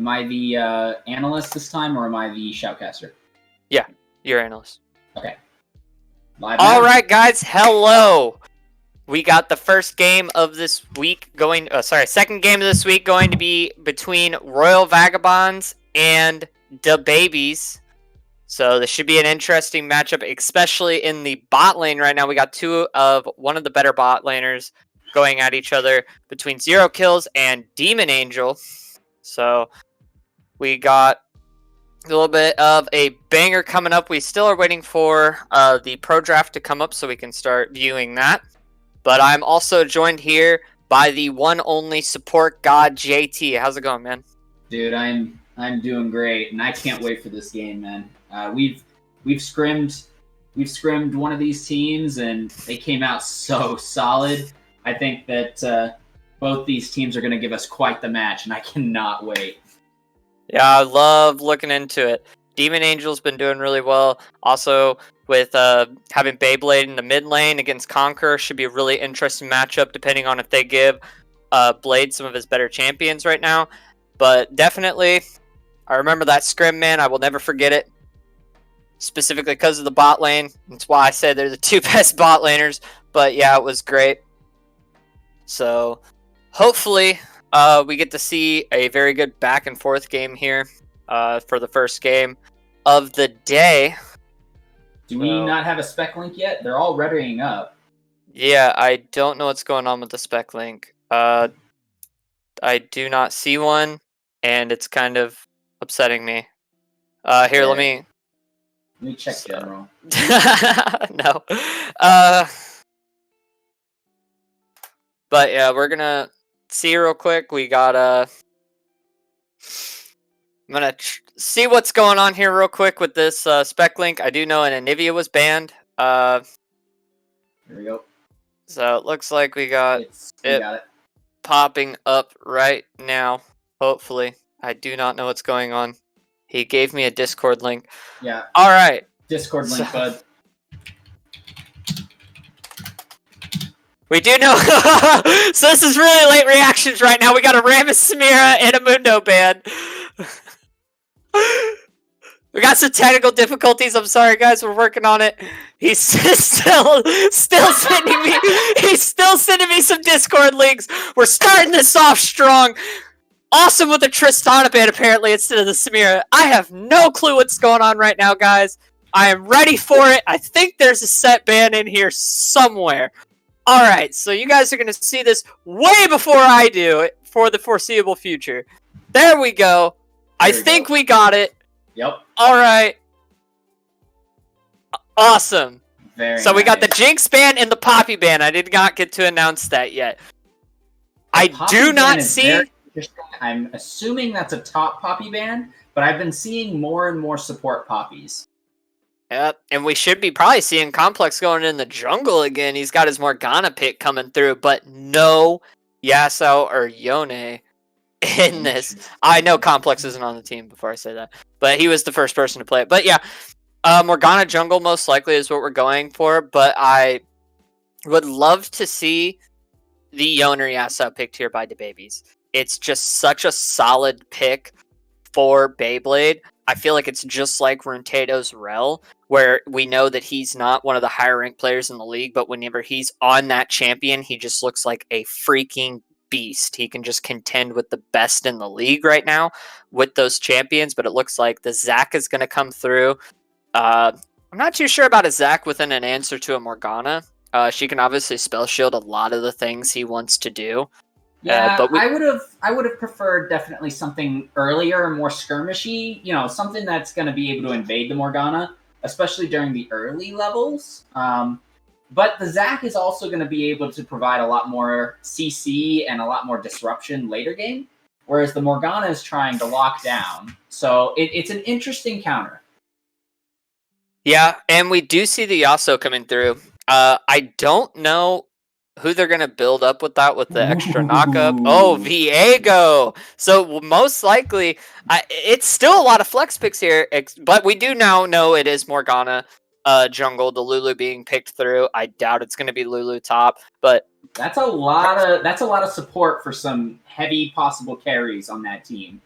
Am I the analyst this time, or am I the shoutcaster? Yeah, you're analyst. Okay. All right, guys. Hello. We got the first game of this week going. Second game of this week going to be between Royal Vagabonds and DaBabieZ. So this should be an interesting matchup, especially in the bot lane right now. We got one of the better bot laners going at each other between Zero Kills and Demon Angel. So we got a little bit of a banger coming up. We still are waiting for the pro draft to come up so we can start viewing that. But I'm also joined here by the one only support god JT. How's it going, man? Dude, I'm doing great, and I can't wait for this game, man. We've scrimmed one of these teams, and they came out so solid. I think that both these teams are going to give us quite the match, and I cannot wait. Yeah, I love looking into it. Demon Angel's been doing really well. Also, with having Beyblade in the mid lane against Conqueror should be a really interesting matchup, depending on if they give Blade some of his better champions right now. But definitely, I remember that scrim, man. I will never forget it. Specifically because of the bot lane. That's why I said they're the two best bot laners. But yeah, it was great. So, hopefully, we get to see a very good back and forth game here for the first game of the day. Do we not have a spec link yet? They're all readying up. Yeah, I don't know what's going on with the spec link. I do not see one, and it's kind of upsetting me. Here, let me check general. No. But yeah, we're gonna see real quick. We got I'm gonna see what's going on here real quick with this spec link. I do know an Anivia was banned. Here we go. So it looks like we got it popping up right now. Hopefully, I do not know what's going on. He gave me a Discord link. Yeah. All right. Discord link, bud. We do know. So this is really late reactions right now. We got a Rammus Samira and a Mundo ban. We got some technical difficulties. I'm sorry, guys. We're working on it. He's still sending me. He's still sending me some Discord links. We're starting this off strong. Awesome with the Tristana ban, apparently, instead of the Samira. I have no clue what's going on right now, guys. I am ready for it. I think there's a set ban in here somewhere. All right, so you guys are going to see this way before I do it for the foreseeable future. There we go. I think we got it. Yep. All right. Awesome. So we got the Jinx ban and the Poppy ban. I did not get to announce that yet. I do not see... I'm assuming that's a top Poppy ban, but I've been seeing more and more support Poppies. Yep, and we should be probably seeing Complex going in the jungle again. He's got his Morgana pick coming through, but no Yasuo or Yone in this. I know Complex isn't on the team before I say that, but he was the first person to play it. But yeah, Morgana jungle most likely is what we're going for, but I would love to see the Yone or Yasuo picked here by DaBabieZ. It's just such a solid pick for Beyblade. I feel like it's just like Runeato's Rel, where we know that he's not one of the higher ranked players in the league, but whenever he's on that champion, he just looks like a freaking beast. He can just contend with the best in the league right now with those champions, but it looks like the Zac is going to come through. I'm not too sure about a Zac within an answer to a Morgana. She can obviously spell shield a lot of the things he wants to do. Yeah, but I would have preferred definitely something earlier and more skirmishy. You know, something that's going to be able to invade the Morgana, especially during the early levels. But the Zac is also going to be able to provide a lot more CC and a lot more disruption later game, whereas the Morgana is trying to lock down. So it's an interesting counter. Yeah, and we do see the Yasuo coming through. I don't know who they're going to build up with that, with the extra knock-up. Oh, Viego! So most likely, it's still a lot of flex picks here, but we do now know it is Morgana jungle, the Lulu being picked through. I doubt it's going to be Lulu top, but... That's a lot of support for some heavy possible carries on that team.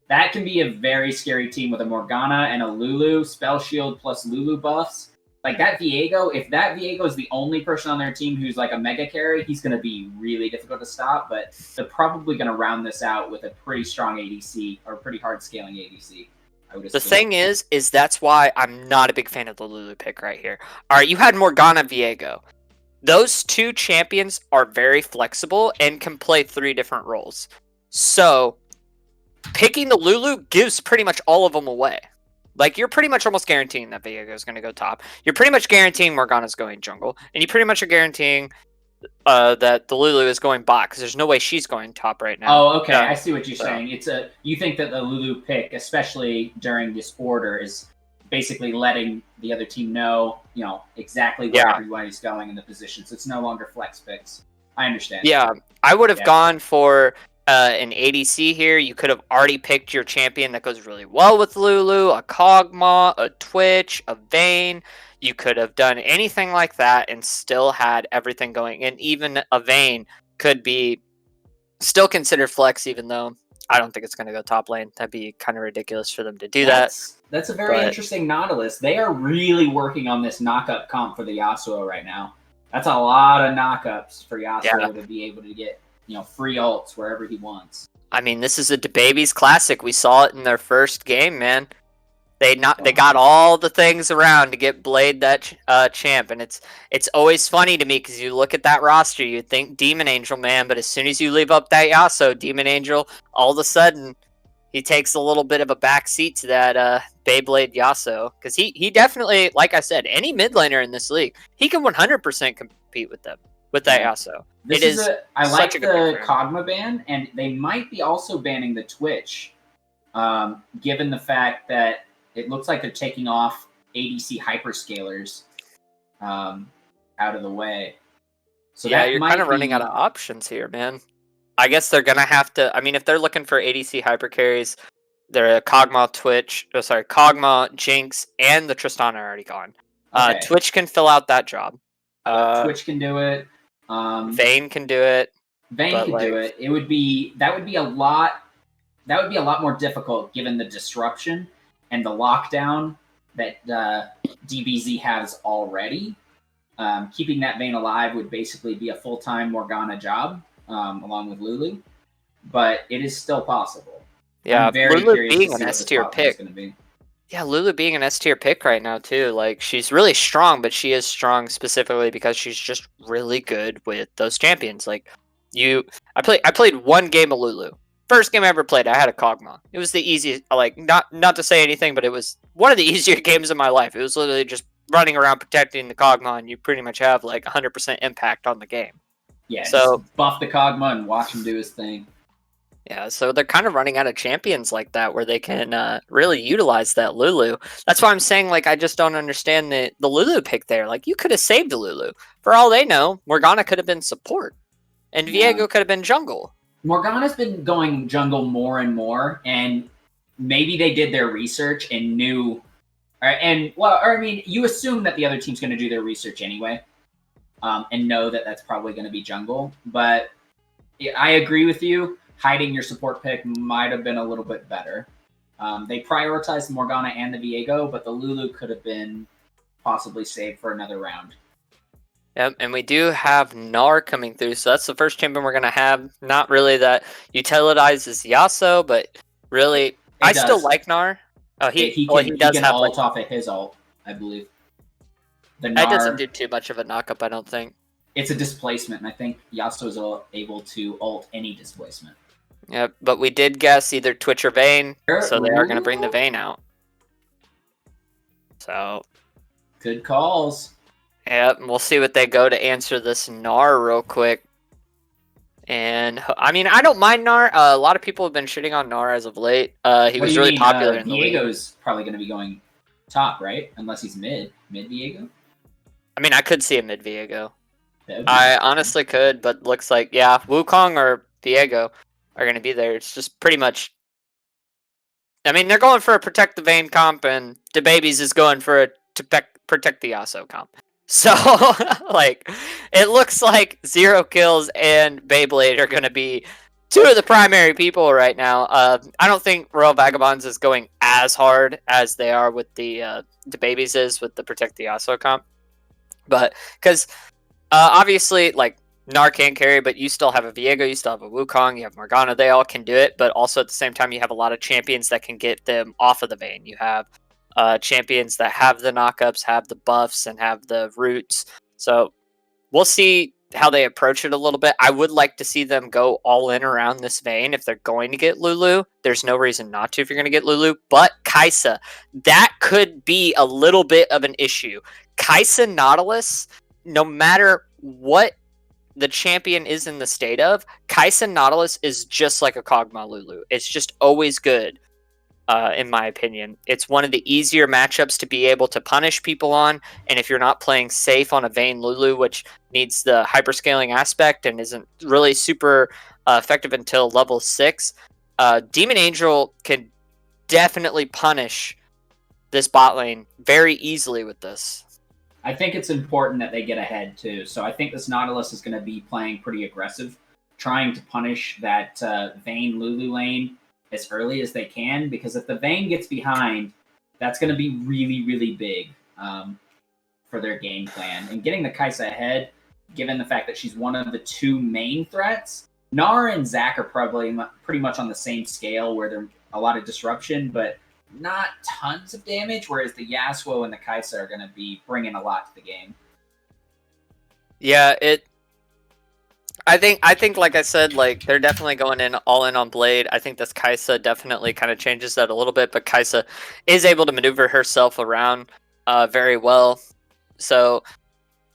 that can be a very scary team with a Morgana and a Lulu, Spell Shield plus Lulu buffs. Like that Viego, if that Viego is the only person on their team who's like a mega carry, he's going to be really difficult to stop. But they're probably going to round this out with a pretty strong ADC or pretty hard scaling ADC. The thing is that's why I'm not a big fan of the Lulu pick right here. All right, you had Morgana, Viego. Those two champions are very flexible and can play 3 different roles. So picking the Lulu gives pretty much all of them away. Like, you're pretty much almost guaranteeing that Viego is going to go top. You're pretty much guaranteeing Morgana's going jungle. And you pretty much are guaranteeing that the Lulu is going bot, because there's no way she's going top right now. Oh, okay. I see what you're saying. You think that the Lulu pick, especially during this order, is basically letting the other team know, exactly where everybody's going in the position. So it's no longer flex picks. I understand. Yeah, I would have gone for an ADC here. You could have already picked your champion that goes really well with Lulu, a Kog'Maw, a Twitch, a Vayne. You could have done anything like that and still had everything going. And even a Vayne could be still considered flex, even though I don't think it's going to go top lane. That'd be kind of ridiculous for them to do that. That's a very interesting Nautilus. They are really working on this knockup comp for the Yasuo right now. That's a lot of knockups for Yasuo to be able to get free ults wherever he wants. I mean, this is a DaBabieZ classic. We saw it in their first game, man. They got all the things around to get Blade that champ, and it's always funny to me because you look at that roster, you think Demon Angel, man, but as soon as you leave up that Yasuo, Demon Angel, all of a sudden he takes a little bit of a back seat to that Beyblade Yasuo, because he definitely, like I said, any mid laner in this league, he can 100% compete with them. With that Yasuo. I like the Kog'Maw ban, and they might be also banning the Twitch, given the fact that it looks like they're taking off ADC hyperscalers out of the way. So yeah, you're kind of running out of options here, man. I guess they're going to have to... I mean, if they're looking for ADC hyper carries, they're Kog'Maw, Kog'Maw, Jinx, and the Tristana are already gone. Okay. Twitch can fill out that job. Twitch can do it. Vayne can do it. Vayne can do it. That would be a lot more difficult given the disruption and the lockdown that DaBabieZ has already. Keeping that Vayne alive would basically be a full-time Morgana job, along with Lulu. But it is still possible. Yeah, Lulu being an S tier pick. Yeah, Lulu being an S tier pick right now too. Like, she's really strong, but she is strong specifically because she's just really good with those champions. Like, I played one game of Lulu. First game I ever played, I had a Kog'Maw. It was the easiest. Like, not to say anything, but it was one of the easier games of my life. It was literally just running around protecting the Kog'Maw, and you pretty much have like 100% impact on the game. Yeah. So buff the Kog'Maw and watch him do his thing. Yeah, so they're kind of running out of champions like that where they can really utilize that Lulu. That's why I'm saying, like, I just don't understand the Lulu pick there. Like, you could have saved Lulu. For all they know, Morgana could have been support. And Viego could have been jungle. Morgana's been going jungle more and more, and maybe they did their research and knew... you assume that the other team's going to do their research anyway, and know that that's probably going to be jungle. But I agree with you. Hiding your support pick might have been a little bit better. They prioritized the Morgana and the Viego, but the Lulu could have been possibly saved for another round. Yep, and we do have Gnar coming through, so that's the first champion we're going to have. Not really that utilizes Yasuo, but really, I still like Gnar. Oh, he does can have ult off of his ult, I believe. That doesn't do too much of a knockup, I don't think. It's a displacement, and I think Yasuo is able to ult any displacement. Yeah, but we did guess either Twitch or Vayne, so they are going to bring the Vayne out. So, good calls. Yep, we'll see what they go to answer this Gnar real quick. And, I mean, I don't mind Gnar. A lot of people have been shitting on Gnar as of late. He was really popular in the league. Viego's probably going to be going top, right? Unless he's mid. Mid Viego? I mean, I could see a mid Viego. I honestly could, but looks like, yeah, Wukong or Viego are going to be there. It's just pretty much... I mean, they're going for a protect the Vayne comp, and DaBabieZ is going for a protect the Yasuo comp. So, like, it looks like 0 kills and Beyblade are going to be two of the primary people right now. I don't think Royal Vagabonds is going as hard as they are with the DaBabieZ is with the Protect the Yasuo comp. But because obviously, like, Gnar can't carry, but you still have a Viego, you still have a Wukong, you have Morgana, they all can do it, but also at the same time, you have a lot of champions that can get them off of the Vayne. You have champions that have the knockups, have the buffs, and have the roots. So we'll see how they approach it a little bit. I would like to see them go all in around this Vayne if they're going to get Lulu. There's no reason not to if you're going to get Lulu, but Kai'Sa, that could be a little bit of an issue. Kai'Sa Nautilus, no matter what the champion is in the state of, Kai'Sa Nautilus is just like a Kog'Maw Lulu. It's just always good, in my opinion. It's one of the easier matchups to be able to punish people on, and if you're not playing safe on a Vayne Lulu, which needs the hyperscaling aspect and isn't really super effective until level 6, Demon Angel can definitely punish this bot lane very easily with this. I think it's important that they get ahead too. So I think this Nautilus is going to be playing pretty aggressive, trying to punish that Vayne Lulu lane as early as they can, because if the Vayne gets behind, that's going to be really, really big for their game plan. And getting the Kai'Sa ahead, given the fact that she's one of the two main threats, Gnar and Zac are probably pretty much on the same scale where there's a lot of disruption, but not tons of damage, whereas the Yasuo and the Kai'Sa are going to be bringing a lot to the game. Yeah, I think, like I said, like, they're definitely going all in on Blade. I think this Kai'Sa definitely kind of changes that a little bit, but Kai'Sa is able to maneuver herself around very well. So,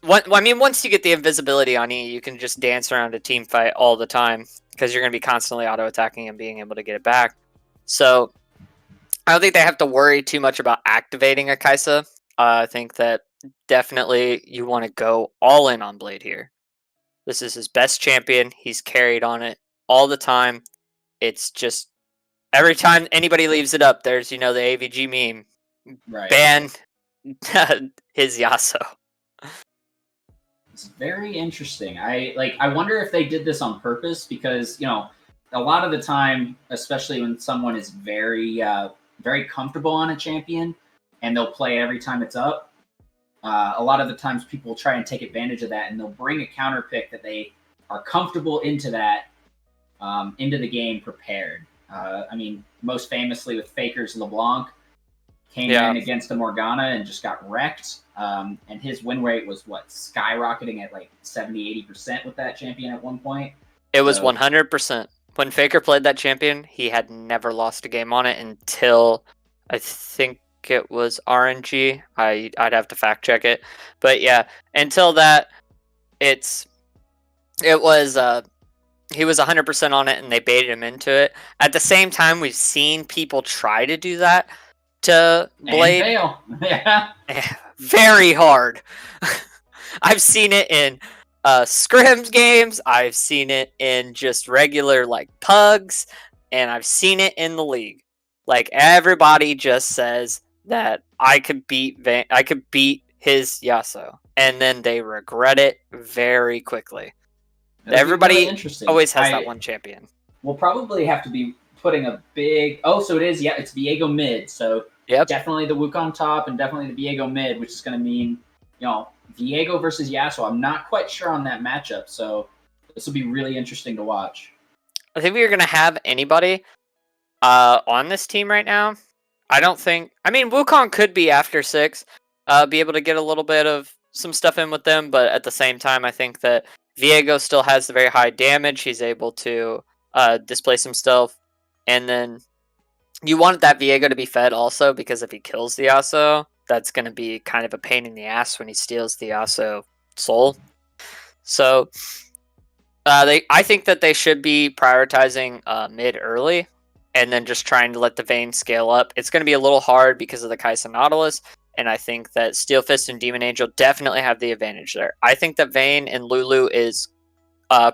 once you get the invisibility on E, you can just dance around a team fight all the time because you're going to be constantly auto-attacking and being able to get it back. So, I don't think they have to worry too much about activating a Kai'Sa. I think that definitely you want to go all in on Blade here. This is his best champion. He's carried on it all the time. It's just every time anybody leaves it up, there's, the AVG meme. Right. Ban his Yasuo. It's very interesting. I wonder if they did this on purpose because, a lot of the time, especially when someone is very very comfortable on a champion and they'll play every time it's up, a lot of the times people try and take advantage of that and they'll bring a counter pick that they are comfortable into the game prepared. Most famously with Faker's LeBlanc came in against the Morgana and just got wrecked. And his win rate was skyrocketing at like 70-80% with that champion at one point. It was 100%. When Faker played that champion, he had never lost a game on it until I think it was RNG. I'd have to fact check it, but yeah, until that, he was 100% on it, and they baited him into it. At the same time, we've seen people try to do that to Blade. And fail. Yeah, very hard. I've seen it in scrims games. I've seen it in just regular pugs, and I've seen it in the league. Like, everybody just says that I could beat his Yasuo, and then they regret it very quickly. Everybody really always has that one champion. We'll probably have to be putting a big. Oh, so it is. Yeah, it's Viego mid. So definitely the Wukong top, and definitely the Viego mid, which is going to mean Viego versus Yasuo. I'm not quite sure on that matchup, so this will be really interesting to watch. I think we're going to have anybody on this team right now. Wukong could be after 6, be able to get a little bit of some stuff in with them, but at the same time, I think that Viego still has the very high damage. He's able to displace himself, and then you want that Viego to be fed also, because if he kills the Yasuo, that's going to be kind of a pain in the ass when he steals the Yasuo soul. So I think that they should be prioritizing mid early, and then just trying to let the Vayne scale up. It's going to be a little hard because of the Kai'Sa Nautilus, and I think that Steel Fist and Demon Angel definitely have the advantage there. I think that Vayne and Lulu is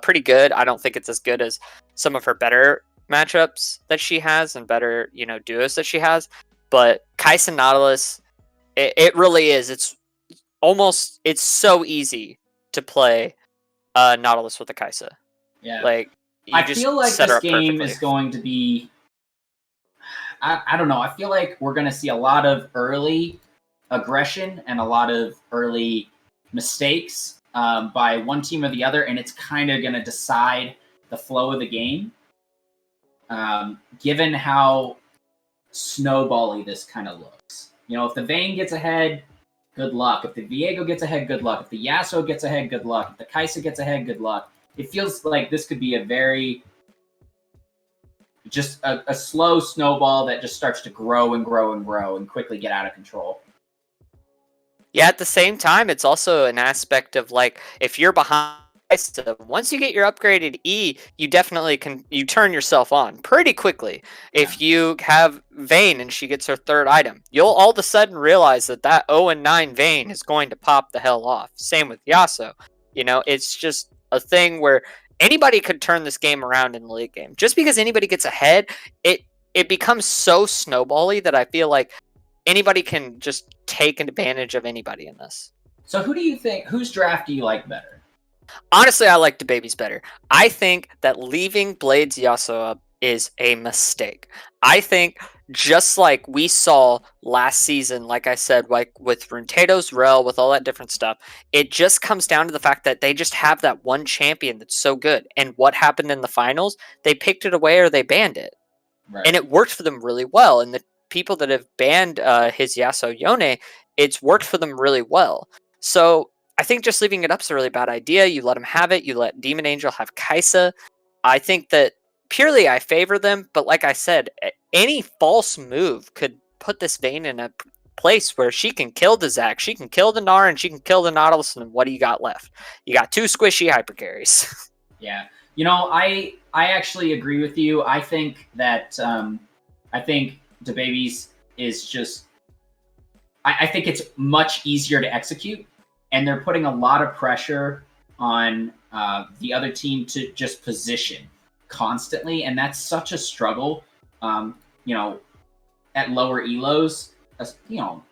pretty good. I don't think it's as good as some of her better matchups that she has and better, duos that she has. But Kai'Sa Nautilus, it really is. It's so easy to play Nautilus with a Kai'Sa. Yeah. Like, You I just feel like set her this up game perfectly. is going to be. I don't know. I feel like we're going to see a lot of early aggression and a lot of early mistakes by one team or the other, and it's kind of going to decide the flow of the game. Given how snowbally this kind of looks, if the Vayne gets ahead, good luck. If the Viego gets ahead, good luck. If the Yasuo gets ahead, good luck. If the Kai'Sa gets ahead, good luck. It feels like this could be a very just a slow snowball that just starts to grow and grow and grow and quickly get out of control. Yeah, at the same time, it's also an aspect of like if you're behind, once you get your upgraded E, you definitely you turn yourself on pretty quickly. Yeah. If you have Vayne and she gets her third item, you'll all of a sudden realize that 0 and 9 Vayne is going to pop the hell off. Same with Yasuo. It's just a thing where anybody could turn this game around in the late game. Just because anybody gets ahead, it becomes so snowbally that I feel like anybody can just take advantage of anybody in this. So whose draft do you like better? Honestly, I like DaBabieZ better. I think that leaving Blades Yasuo up is a mistake. I think just like we saw last season, like I said, like with Runeato's Rel, with all that different stuff, it just comes down to the fact that they just have that one champion that's so good. And what happened in the finals? They picked it away or they banned it. Right. And it worked for them really well. And the people that have banned his Yasuo Yone, it's worked for them really well. So I think just leaving it up is a really bad idea. You let him have it. You let Demon Angel have Kai'Sa. I think that purely I favor them. But like I said, any false move could put this Vayne in a place where she can kill the Zac, she can kill the Gnar, and she can kill the Nautilus. And what do you got left? You got 2 squishy hyper carries. Yeah. I actually agree with you. I think that I think DaBabieZ is just. I think it's much easier to execute, and they're putting a lot of pressure on the other team to just position constantly, and that's such a struggle. At lower elos,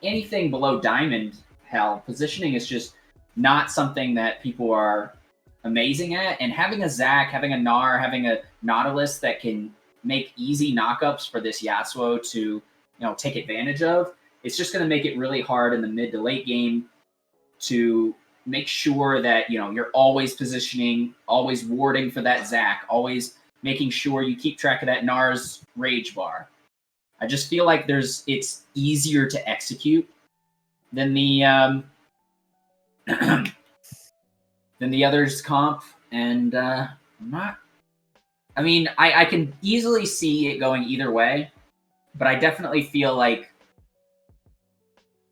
anything below diamond, hell, positioning is just not something that people are amazing at. And having a Zac, having a Gnar, having a Nautilus that can make easy knockups for this Yasuo to take advantage of, it's just going to make it really hard in the mid to late game to make sure that you're always positioning, always warding for that Zac, always making sure you keep track of that Gnar's rage bar. I just feel like it's easier to execute than the than the others comp, and I can easily see it going either way, but I definitely feel like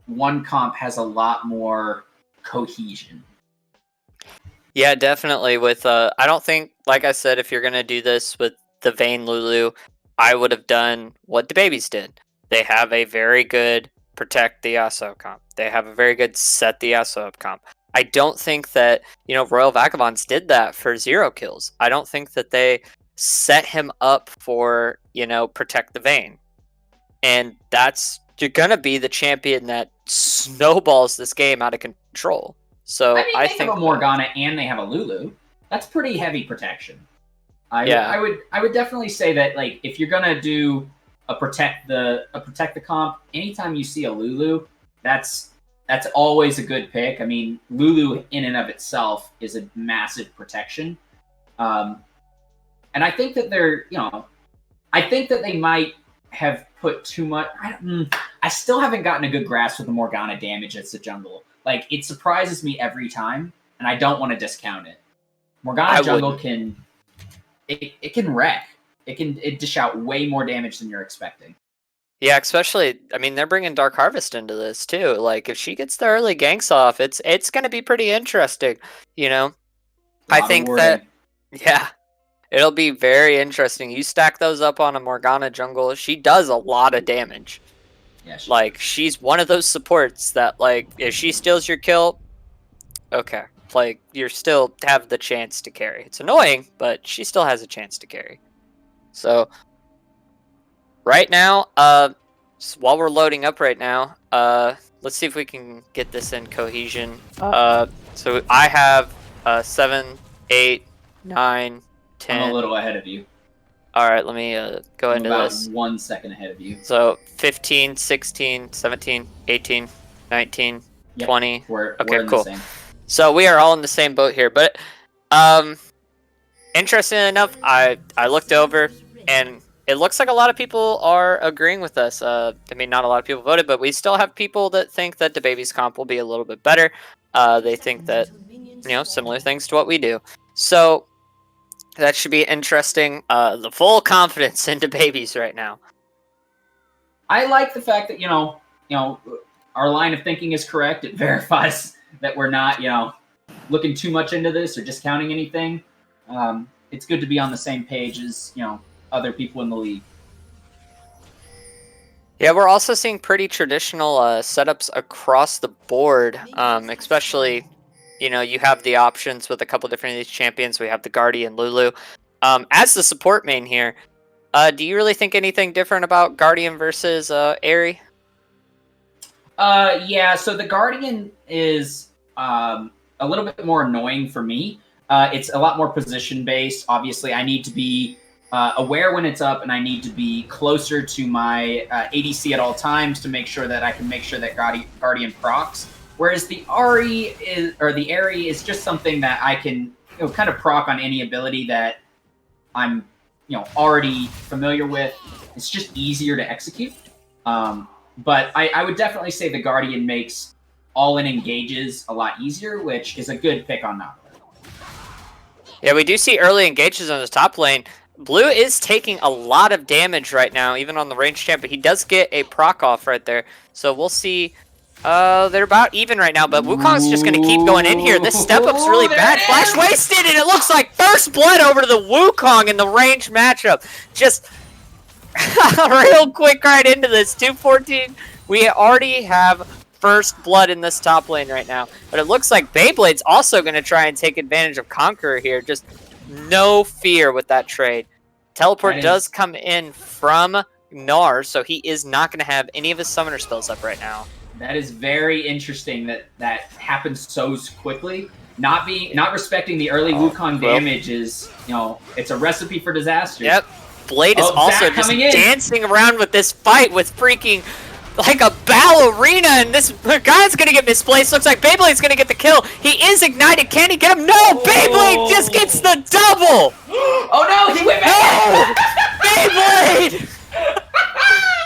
one comp has a lot more cohesion. Yeah, definitely. With I don't think, like I said, if you're gonna do this with the Vayne Lulu, I would have done what DaBabieZ did. They have a very good protect the Yasuo comp. They have a very good set the Yasuo up comp. I don't think that Royal Vagabonds did that for 0 kills. I don't think that they set him up for protect the Vayne, and you're gonna be the champion that snowballs this game out of control. So they have a Morgana and they have a Lulu. That's pretty heavy protection. I would definitely say that, like, if you're gonna do a protect the comp, anytime you see a Lulu, that's always a good pick. I mean, Lulu in and of itself is a massive protection, and I think that I think that they might have put too much. I still haven't gotten a good grasp of the Morgana damage that's the jungle. Like, it surprises me every time, and I don't want to discount it. Morgana jungle can wreck. It can dish out way more damage than you're expecting. Yeah, especially, they're bringing Dark Harvest into this too. Like, if she gets the early ganks off, it's going to be pretty interesting. I think that, yeah, it'll be very interesting. You stack those up on a Morgana jungle, she does a lot of damage. Yeah, she's one of those supports that, like, if she steals your kill, okay, like, you still have the chance to carry. It's annoying, but she still has a chance to carry. So right now, while we're loading up right now, let's see if we can get this in cohesion. So I have 7, 8, 9, 10. I'm a little ahead of you. All right, let me go I'm into about this. 1 second ahead of you. So 15, 16, 17, 18, 19, Yep, 20. We're Okay, in cool. the same. So we are all in the same boat here. But interesting enough, I looked over and it looks like a lot of people are agreeing with us. I mean, not a lot of people voted, but we still have people that think that DaBabieZ comp will be a little bit better. They think that, similar things to what we do. So that should be interesting. The full confidence in DaBabieZ right now. I like the fact that our line of thinking is correct. It verifies that we're not looking too much into this or discounting anything. It's good to be on the same page as other people in the league. Yeah, we're also seeing pretty traditional setups across the board, especially. You have the options with a couple different of these champions. We have the Guardian Lulu. As the support main here, do you really think anything different about Guardian versus Aerie? Yeah, so the Guardian is a little bit more annoying for me. It's a lot more position-based. Obviously, I need to be aware when it's up, and I need to be closer to my ADC at all times to make sure that I can make sure that Guardian procs. Whereas the Aerie is just something that I can kind of proc on any ability that I'm already familiar with. It's just easier to execute. But I would definitely say the Guardian makes all-in engages a lot easier, which is a good pick on Nautilus. Yeah, we do see early engages on the top lane. Blue is taking a lot of damage right now, even on the range champ, but he does get a proc off right there. So we'll see. They're about even right now, but Wukong's just going to keep going in here. This step-up's really bad. Flash wasted, and it looks like first blood over to the Wukong in the range matchup. Just real quick right into this. 214. We already have first blood in this top lane right now, but it looks like Beyblade's also going to try and take advantage of Conqueror here. Just no fear with that trade. Teleport does come in from Gnar, so he is not going to have any of his summoner spells up right now. That is very interesting that happens so quickly. Not respecting the early Wukong damage is, it's a recipe for disaster. Yep. Blade is also just dancing around with this fight with freaking like a ballerina, and this guy's gonna get misplaced. Looks like Beyblade's gonna get the kill. He is ignited. Can he get him? No! Beyblade just gets the double! Oh no! He went back! Beyblade!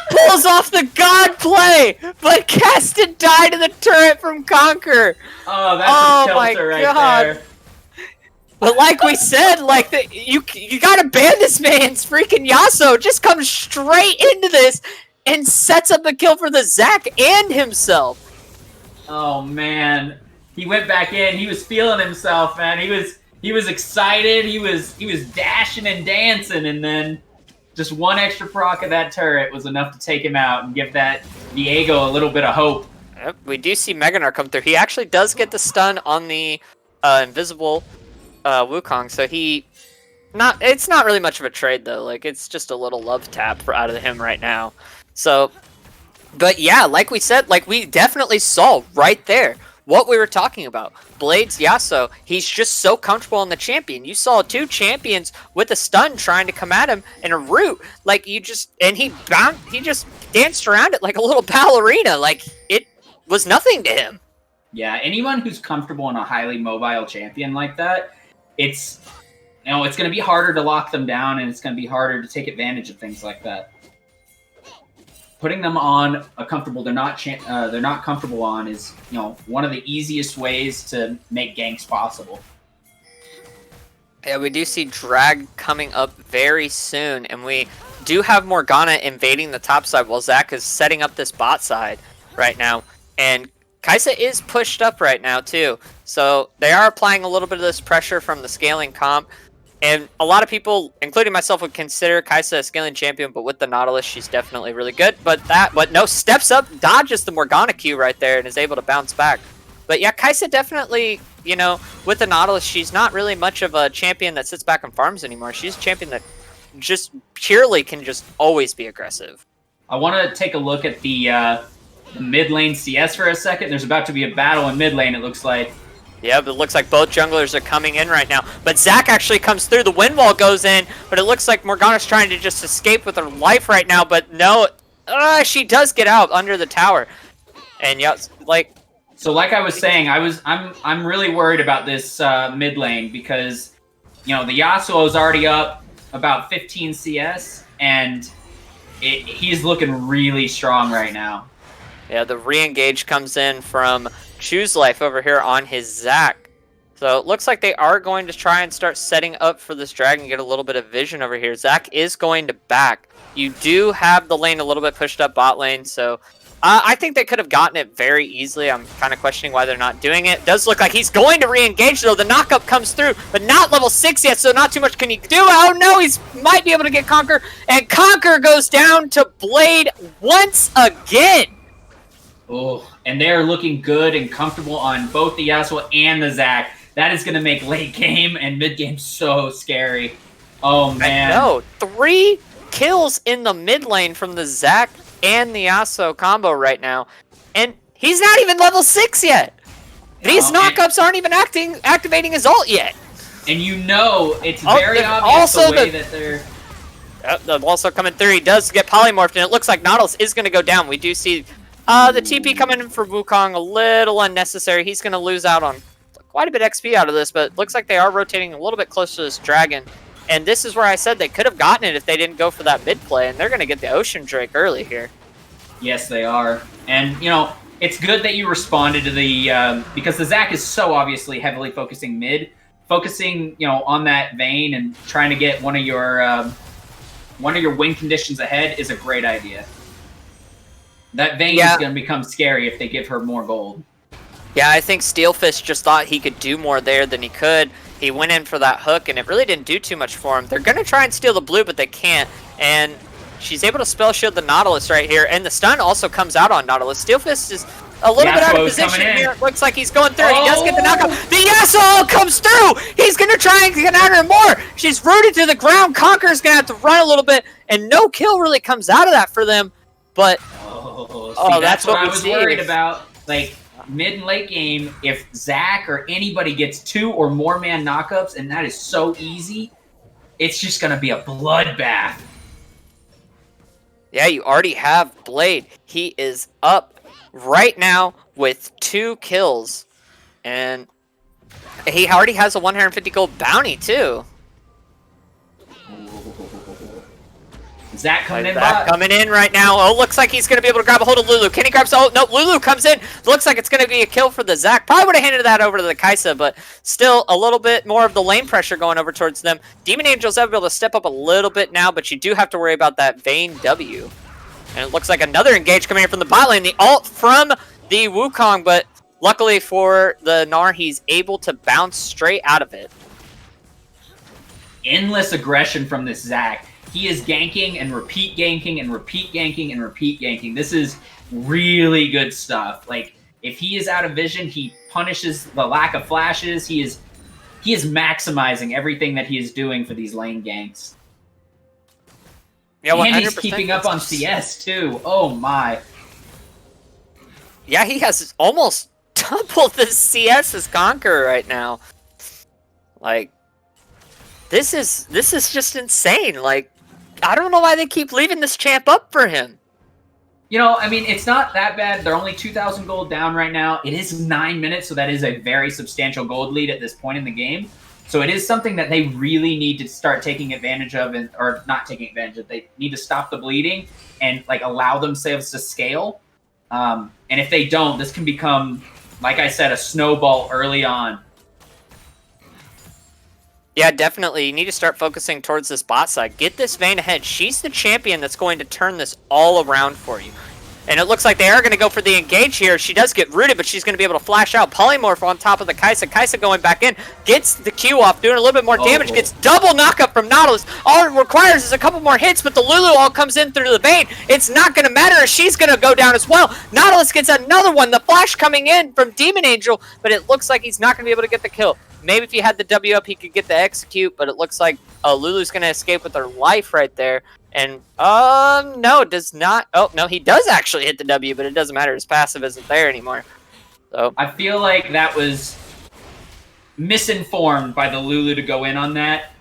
Pulls off the god play, but Keston died in the turret from Conquer. Oh, that's a tilter right there. But like we said, you gotta ban this man's freaking Yasuo. Just comes straight into this and sets up a kill for the Zac and himself. Oh man, he went back in. He was feeling himself, man. He was excited. He was dashing and dancing, and then just one extra proc of that turret was enough to take him out and give that Diego a little bit of hope. Yep, we do see Mega Gnar come through. He actually does get the stun on the invisible Wukong, so it's not really much of a trade though. Like, it's just a little love tap out of him right now. So, but yeah, like we said, like we definitely saw right there what we were talking about. Blade's Yasuo, he's just so comfortable on the champion. You saw two champions with a stun trying to come at him in a root. Like, he just danced around it like a little ballerina. Like, it was nothing to him. Yeah, anyone who's comfortable in a highly mobile champion like that, it's going to be harder to lock them down, and it's going to be harder to take advantage of things like that. Putting them on a comfortable they're not comfortable on is one of the easiest ways to make ganks possible. Yeah, we do see Drag coming up very soon, and we do have Morgana invading the top side while Zac is setting up this bot side right now. And Kai'Sa is pushed up right now too, so they are applying a little bit of this pressure from the scaling comp. And a lot of people, including myself, would consider Kai'Sa a scaling champion, but with the Nautilus, she's definitely really good. But no, steps up, dodges the Morgana Q right there, and is able to bounce back. But yeah, Kai'Sa definitely, with the Nautilus, she's not really much of a champion that sits back and farms anymore. She's a champion that just purely can just always be aggressive. I want to take a look at the mid lane CS for a second. There's about to be a battle in mid lane, it looks like. Yeah, but it looks like both junglers are coming in right now. But Zac actually comes through. The wind wall goes in, but it looks like Morgana's trying to just escape with her life right now. But no, she does get out under the tower. And yeah, like. So like I was saying, I'm really worried about this mid lane because, you know, the Yasuo is already up about 15 CS, and he's looking really strong right now. Yeah, the re-engage comes in from Choose Life over here on his Zac. So it looks like they are going to try and start setting up for this dragon, get a little bit of vision over here. Zac is going to back. You do have the lane a little bit pushed up bot lane, so I think they could have gotten it very easily. I'm kind of questioning why they're not doing it. Does look like he's going to re-engage, though. The knockup comes through, but not level 6 yet, so not too much can he do. Oh, no, he might be able to get Conquer, and Conquer goes down to Blade once again. Oh, and they're looking good and comfortable on both the Yasuo and the Zac. That is going to make late game and mid game so scary. Oh, man. No, 3 kills in the mid lane from the Zac and the Yasuo combo right now. And he's not even level 6 yet. These knockups aren't even activating his ult yet. And you know, it's very obvious the way that they're... Also coming through, he does get polymorphed, and it looks like Nautilus is going to go down. We do see the TP coming in for Wukong, a little unnecessary. He's going to lose out on quite a bit of XP out of this, but it looks like they are rotating a little bit close to this dragon. And this is where I said they could have gotten it if they didn't go for that mid play, and they're going to get the Ocean Drake early here. Yes, they are. And, you know, it's good that you responded to the... because the Zac is so obviously heavily focusing mid. Focusing, you know, on that Vayne and trying to get one of your win conditions ahead is a great idea. That Vayne is going to become scary if they give her more gold. Yeah, I think Steelfist just thought he could do more there than he could. He went in for that hook, and it really didn't do too much for him. They're going to try and steal the blue, but they can't. And she's able to spell shield the Nautilus right here. And the stun also comes out on Nautilus. Steelfist is a little bit out of position here. It looks like he's going through. He does get the knockout. The Yasuo comes through. He's going to try and get at her more. She's rooted to the ground. Conqueror's going to have to run a little bit. And no kill really comes out of that for them. But, that's what I was worried about. Like, mid and late game, if Zac or anybody gets 2 or more man knockups, and that is so easy, it's just going to be a bloodbath. Yeah, you already have Blade. He is up right now with 2 kills. And he already has a 150 gold bounty, too. Zac coming in right now. Oh, looks like he's going to be able to grab a hold of Lulu. Can he grab... Oh, no, Lulu comes in. Looks like it's going to be a kill for the Zac. Probably would have handed that over to the Kai'Sa, but still a little bit more of the lane pressure going over towards them. Demon Angel's able to step up a little bit now, but you do have to worry about that Vayne W. And it looks like another engage coming in from the bot lane. The ult from the Wukong, but luckily for the Gnar, he's able to bounce straight out of it. Endless aggression from this Zac. He is ganking and repeat ganking and repeat ganking and repeat ganking. This is really good stuff. Like, if he is out of vision, he punishes the lack of flashes. He is maximizing everything that he is doing for these lane ganks. Yeah, 100%. And he's keeping up on CS too. Oh my. Yeah, he has almost double the CS as Conqueror right now. Like, this is just insane. Like, I don't know why they keep leaving this champ up for him. You know, I mean, it's not that bad. They're only 2,000 gold down right now. It is 9 minutes, so that is a very substantial gold lead at this point in the game. So it is something that they really need to start taking advantage of, or not taking advantage of. They need to stop the bleeding and like allow themselves to scale. And if they don't, this can become, like I said, a snowball early on. Yeah, definitely. You need to start focusing towards this bot side. Get this Vayne ahead. She's the champion that's going to turn this all around for you. And it looks like they are going to go for the engage here. She does get rooted, but she's going to be able to flash out. Polymorph on top of the Kai'Sa. Kai'Sa going back in. Gets the Q off, doing a little bit more damage. Gets double knockup from Nautilus. All it requires is a couple more hits, but the Lulu all comes in through the Vayne. It's not going to matter as she's going to go down as well. Nautilus gets another one. The flash coming in from Demon Angel, but it looks like he's not going to be able to get the kill. Maybe if he had the W up, he could get the execute, but it looks like Lulu's going to escape with her life right there. And, no, it does not. Oh, no, he does actually hit the W, but it doesn't matter. His passive isn't there anymore. So I feel like that was misinformed by the Lulu to go in on that.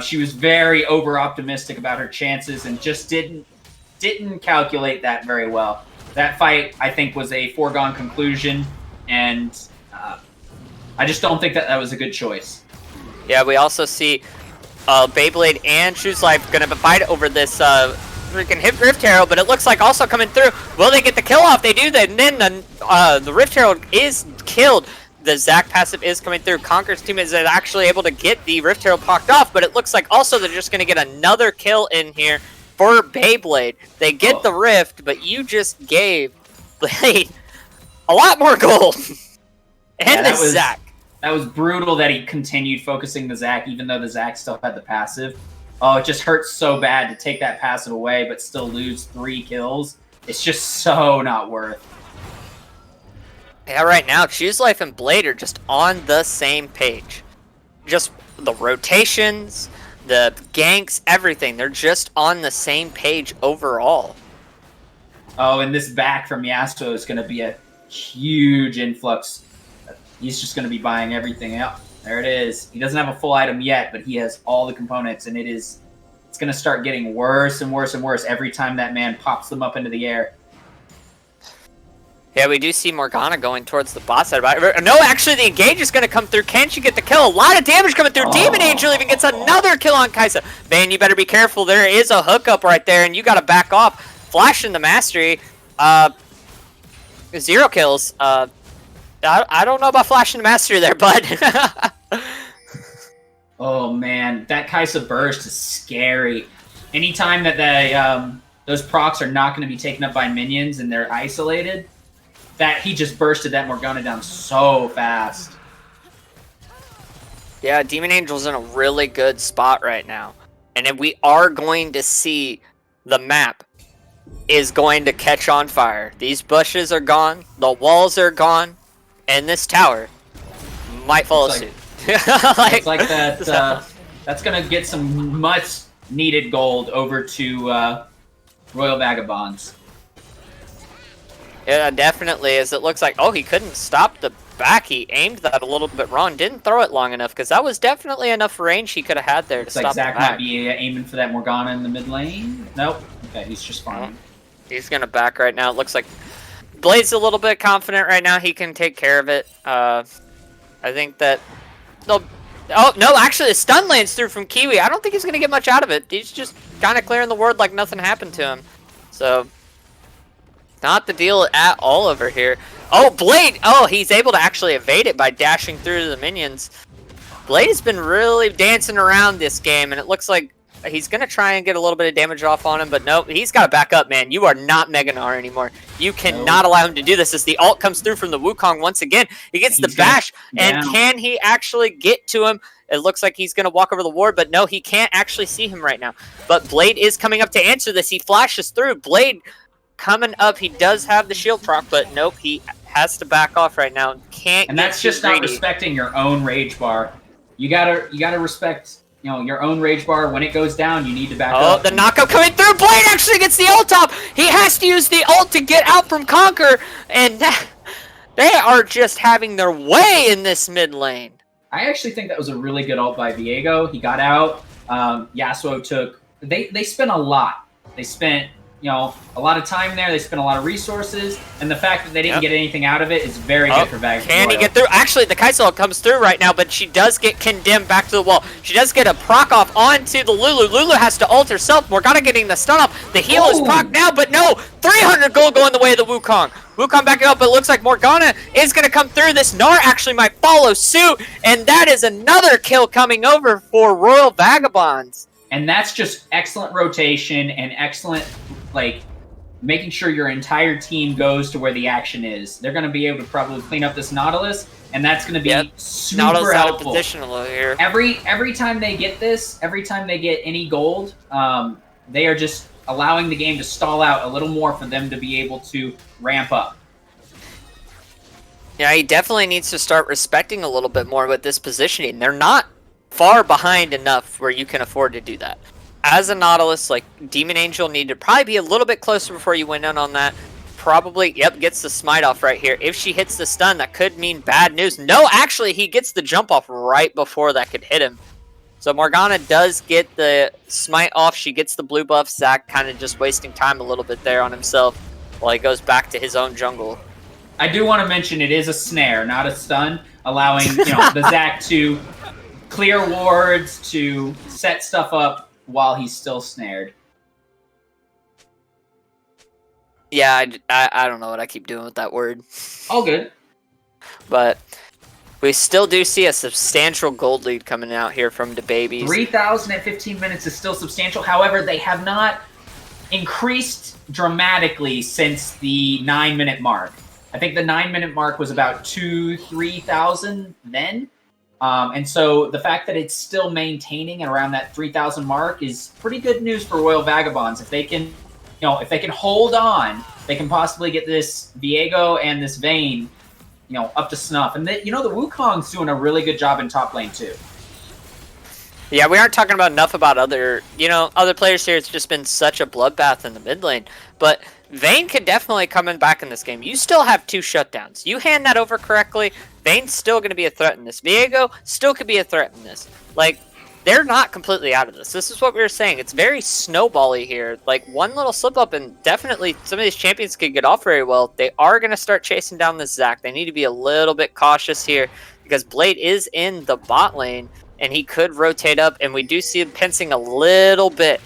She was very over-optimistic about her chances and just didn't calculate that very well. That fight, I think, was a foregone conclusion, and I just don't think that was a good choice. Yeah, we also see Beyblade and Shoes Life going to fight over this freaking Rift Herald, but it looks like also coming through. Will they get the kill off? They do, and then the Rift Herald is killed. The Zac passive is coming through. Conker's team is actually able to get the Rift Herald pocked off, but it looks like also they're just going to get another kill in here for Beyblade. They get the Rift, but you just gave Blade a lot more gold. And the Zac. That was brutal that he continued focusing the Zac, even though the Zac still had the passive. Oh, it just hurts so bad to take that passive away, but still lose 3 kills. It's just so not worth. Yeah, right now, Choose Life and Blade are just on the same page. Just the rotations, the ganks, everything. They're just on the same page overall. Oh, and this back from Yasuo is going to be a huge influx. He's just going to be buying everything out. There it is. He doesn't have a full item yet, but he has all the components, and it's going to start getting worse and worse and worse every time that man pops them up into the air. Yeah, we do see Morgana going towards the bot side. No, actually, the engage is going to come through. Can she get the kill? A lot of damage coming through. Demon Angel even gets another kill on Kaisa. Man, you better be careful. There is a hookup right there, and you got to back off. Flash in the mastery. 0 kills. I don't know about Flash in the mastery there, bud. Oh, man. That Kaisa burst is scary. Anytime that those procs are not going to be taken up by minions and they're isolated, that he just bursted that Morgana down so fast. Yeah, Demon Angel's in a really good spot right now. And then we are going to see the map is going to catch on fire. These bushes are gone, the walls are gone, and this tower might follow suit. It's like that. That's going to get some much needed gold over to Royal Vagabonds. Yeah, definitely, as it looks like, oh, he couldn't stop the back. He aimed that a little bit wrong. Didn't throw it long enough, because that was definitely enough range he could have had there to stop the back. Zac might be aiming for that Morgana in the mid lane. Nope. Okay, he's just fine. He's going to back right now. It looks like Blade's a little bit confident right now. He can take care of it. I think that... Oh, no, actually, the stun lands through from Kiwi. I don't think he's going to get much out of it. He's just kind of clearing the ward like nothing happened to him. So... not the deal at all over here. Oh, Blade! Oh, he's able to actually evade it by dashing through the minions. Blade has been really dancing around this game, and it looks like he's going to try and get a little bit of damage off on him, but nope, he's got to back up, man. You are not Mega Gnar anymore. You cannot allow him to do this as the ult comes through from the Wukong once again. He gets the bash, and can he actually get to him? It looks like he's going to walk over the ward, but no, he can't actually see him right now. But Blade is coming up to answer this. He flashes through. Blade... coming up, he does have the shield proc, but nope, he has to back off right now. And that's just not respecting your own rage bar. You gotta respect, your own rage bar. When it goes down, you need to back up. Oh, the knockup coming through. Blade actually gets the ult off. He has to use the ult to get out from Conker, and they are just having their way in this mid lane. I actually think that was a really good ult by Viego. He got out. Yasuo took. They spent a lot. They spent. A lot of time there. They spent a lot of resources, and the fact that they didn't get anything out of it is very good for Vagabonds. Can he get through? Actually, the Kaisa comes through right now, but she does get condemned back to the wall. She does get a proc off onto the Lulu. Lulu has to ult herself. Morgana getting the stun off. The heal is proc now, but no! 300 gold going the way of the Wukong. Wukong backing up, but it looks like Morgana is going to come through. This Gnar actually might follow suit, and that is another kill coming over for Royal Vagabonds. And that's just excellent rotation and excellent, making sure your entire team goes to where the action is. They're going to be able to probably clean up this Nautilus, and that's going to be super Nautilus helpful. Out of position here. Every time they get this, every time they get any gold, they are just allowing the game to stall out a little more for them to be able to ramp up. Yeah, he definitely needs to start respecting a little bit more with this positioning. They're not far behind enough where you can afford to do that. As a Nautilus, Demon Angel need to probably be a little bit closer before you went in on that. probably, yep, gets the smite off right here. If she hits the stun, that could mean bad news. No, actually, he gets the jump off right before that could hit him. So Morgana does get the smite off. She gets the blue buff. Zac kind of just wasting time a little bit there on himself while he goes back to his own jungle. I do want to mention it is a snare, not a stun, allowing the Zac to clear wards, to set stuff up while he's still snared. Yeah, I don't know what I keep doing with that word. All good. But we still do see a substantial gold lead coming out here from DaBabieZ. 3,000 at 15 minutes is still substantial. However, they have not increased dramatically since the 9-minute mark. I think the 9-minute mark was about 3,000 then. And so the fact that it's still maintaining at around that 3,000 mark is pretty good news for Royal Vagabonds. If they can, if they can hold on, they can possibly get this Viego and this Vayne, up to snuff. And the Wukong's doing a really good job in top lane too. Yeah, we aren't talking about enough about other players here. It's just been such a bloodbath in the mid lane. But Vayne could definitely come in back in this game. You still have 2 shutdowns. You hand that over correctly, Vayne's still going to be a threat in this. Viego still could be a threat in this. Like, they're not completely out of this. This is what we were saying. It's very snowbally here. Like, one little slip up and definitely some of these champions could get off very well. They are going to start chasing down this Zac. They need to be a little bit cautious here because Blade is in the bot lane and he could rotate up, and we do see him pincing a little bit.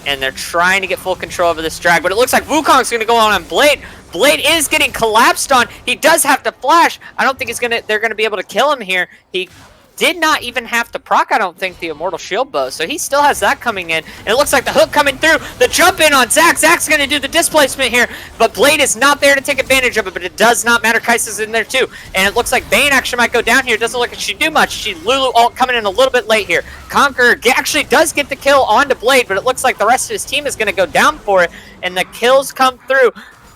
And they're trying to get full control over this drag, but it looks like Wukong's going to go on Blade. Blade is getting collapsed on. He does have to flash. I don't think they're going to be able to kill him here. He did not even have to proc, I don't think, the Immortal Shield Bow. So he still has that coming in. And it looks like the hook coming through. The jump in on Zac. Zac's going to do the displacement here. But Blade is not there to take advantage of it. But it does not matter. Kai'Sa's in there too. And it looks like Vayne actually might go down here. Doesn't look like she do much. Lulu ult coming in a little bit late here. Conqueror actually does get the kill onto Blade. But it looks like the rest of his team is going to go down for it. And the kills come through.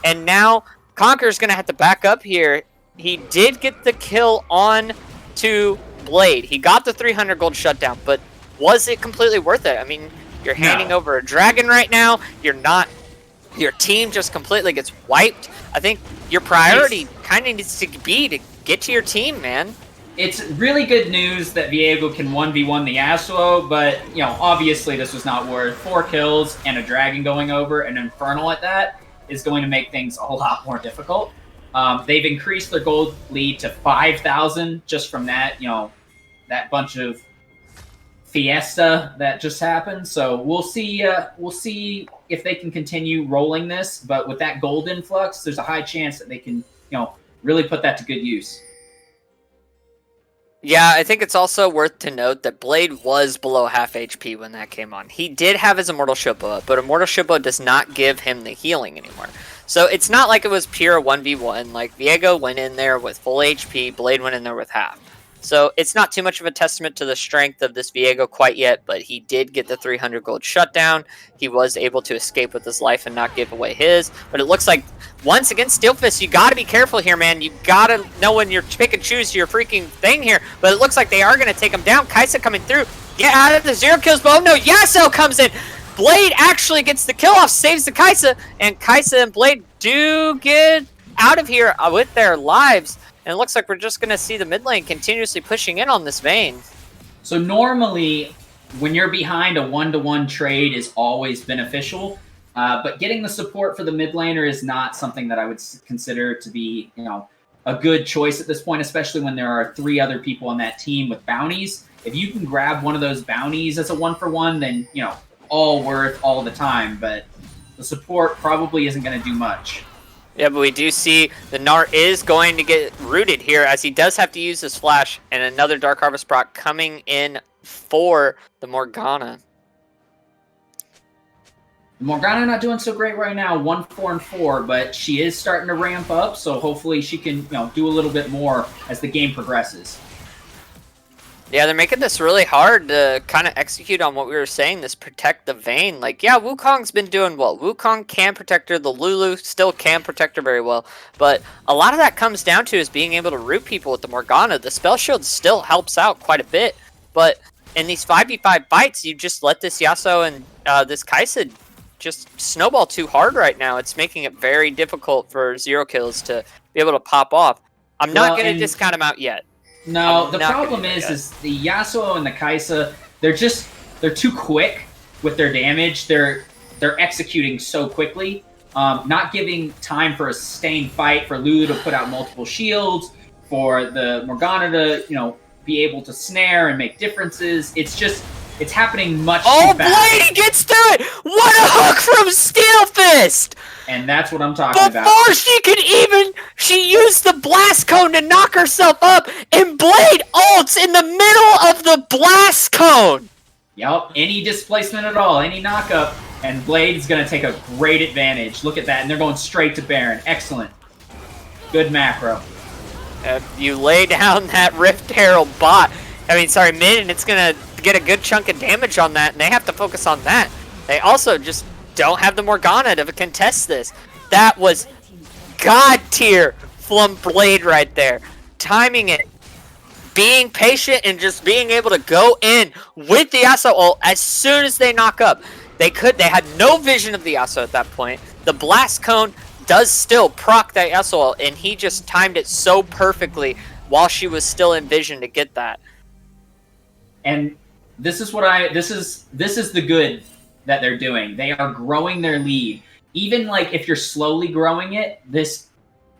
And now Conqueror's going to have to back up here. He did get the kill on to Blade. He got the 300 gold shutdown, but was it completely worth it? I mean, you're handing over a dragon right now. Your team just completely gets wiped. I think your priority kind of needs to be to get to your team, man. It's really good news that Viego can 1v1 the Yasuo, but, obviously this was not worth 4 kills and a dragon going over. An Infernal at that is going to make things a lot more difficult. They've increased their gold lead to 5,000 just from that, that bunch of fiesta that just happened. So we'll see if they can continue rolling this. But with that gold influx, there's a high chance that they can, really put that to good use. Yeah, I think it's also worth to note that Blade was below half HP when that came on. He did have his Immortal Shield Bow up, but Immortal Shield Bow does not give him the healing anymore. So it's not like it was pure 1v1. Like, Viego went in there with full HP, Blade went in there with half. So it's not too much of a testament to the strength of this Viego quite yet, but he did get the 300 gold shutdown. He was able to escape with his life and not give away his. But it looks like, once again, Steelfist, you got to be careful here, man. You got to know when you're pick and choose your freaking thing here. But it looks like they are going to take him down. Kai'Sa coming through. Get out of the 0 kills. But oh no, Yasuo comes in. Blade actually gets the kill off, saves the Kai'Sa. And Kai'Sa and Blade do get out of here with their lives. And it looks like we're just going to see the mid lane continuously pushing in on this Vayne. So normally, when you're behind, a 1-to-1 trade is always beneficial. But getting the support for the mid laner is not something that I would consider to be, a good choice at this point, especially when there are 3 other people on that team with bounties. If you can grab one of those bounties as a 1-for-1, then, all worth all the time. But the support probably isn't going to do much. Yeah, but we do see the Gnar is going to get rooted here as he does have to use his flash, and another Dark Harvest proc coming in for the Morgana. Morgana not doing so great right now, 1-4-4, but she is starting to ramp up, so hopefully she can, do a little bit more as the game progresses. Yeah, they're making this really hard to kind of execute on what we were saying, this protect the Vayne. Like, yeah, Wukong's been doing well. Wukong can protect her. The Lulu still can protect her very well. But a lot of that comes down to is being able to root people with the Morgana. The spell shield still helps out quite a bit. But in these 5v5 fights, you just let this Yasuo and this Kai'Sa just snowball too hard right now. It's making it very difficult for 0 kills to be able to pop off. I'm not going to discount him out yet. No, the problem is the Yasuo and the Kai'Sa, they're too quick with their damage. They're executing so quickly, not giving time for a sustained fight, for Lulu to put out multiple shields, for the Morgana to, be able to snare and make differences. It's happening much too fast. Blade gets through it! What a hook from Steel Fist! And that's what I'm talking about. Before she used the blast cone to knock herself up, and Blade ults in the middle of the blast cone! Yep, any displacement at all, any knockup, and Blade's going to take a great advantage. Look at that, and they're going straight to Baron. Excellent. Good macro. You lay down that Rift Herald mid, and it's going to get a good chunk of damage on that, and they have to focus on that. They also just don't have the Morgana to contest this. That was god tier from Blade right there. Timing it, being patient, and just being able to go in with the Yasuo ult as soon as they knock up. They had no vision of the Yasuo at that point. The blast cone does still proc that Yasuo ult, and he just timed it so perfectly while she was still in vision to get that. And this is the good that they're doing. They are growing their lead. Even if you're slowly growing it, this